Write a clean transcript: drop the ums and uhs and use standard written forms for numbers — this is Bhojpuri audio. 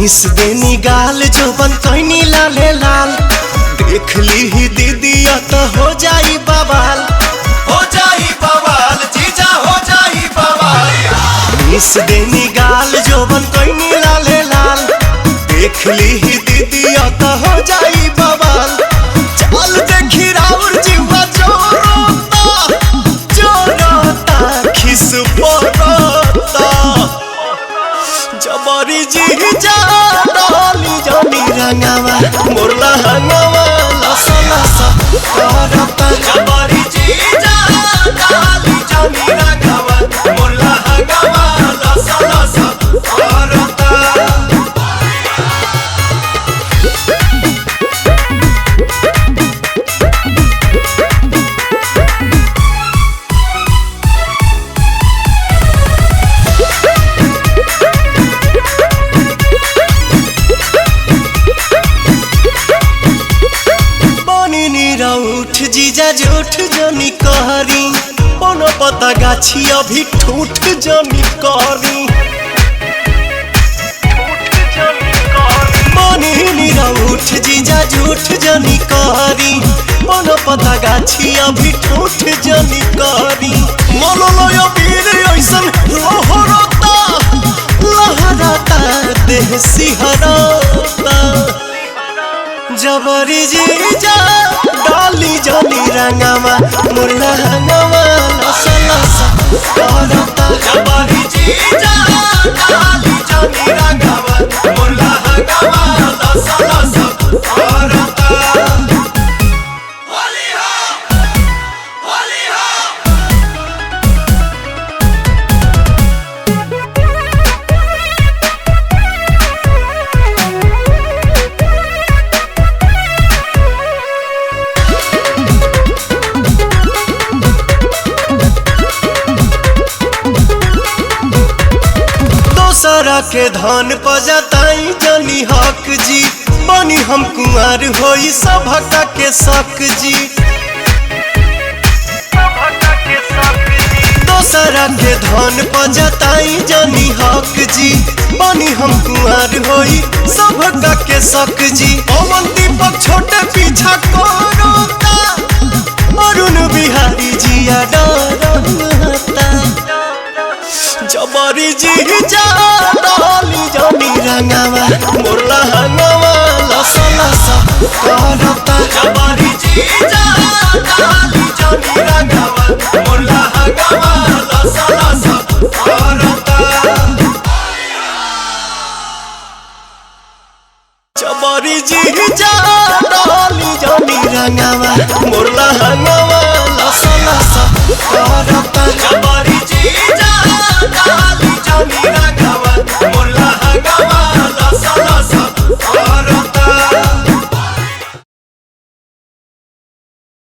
मिस देनी गाल जोबन कहनी लाले लाल देख ली ही दीदी तो हो जाई बवाल जीजा हो जाई बवाल। मिस देनी गाल जोबन कहनी लाले लाल देख ली ही दीदी तो हो जाई बवाल। चल देखी राउर जीवा जोरोता खिस पड़ता जबरी जीजा डाली जानी रंगावा मोरला हंगावा लसा लसा करता जबरी जीजा डाली जानी रंगावा मोरला हंगावा लसा लसा करता। उठ जीजा जूठ जनी कहरी कोनो पता गाछी अभी ठूठ जनी करी उठ जीजा जूठ जनी कहरी कोनो पता गाछी अभी ठूठ जनी करी मोललोय वीर ऐसन लहराता देह सिहराता जबरी जीजा डाली जानी रंगावा मुरला हंगावा लसा लसा करता जबरी जीजा डाली जानी रंगावा मुरला हंगावा लसा लसा करता। होली हो होली हो सारा के धन पजताई जनी हक जी बनी हम कुंवर होई सभका के शक जी दोसरा के धन पजताई जनी हक जी बनी हम कुंवर होई सभका के शक जी पवन दीपक छोटे पीछा करता अरुण बिहारी जिया डरता जबरी जीजा डाली जानी रंगावा मोरला हंगावा लसा लसा करता जबरी जीजा डाली जानी रंगावा मोरला हंगावा लसा लसा करता जबरी जीजा डाली जानी रंगावा मोरला हंगावा लसा लसा करता।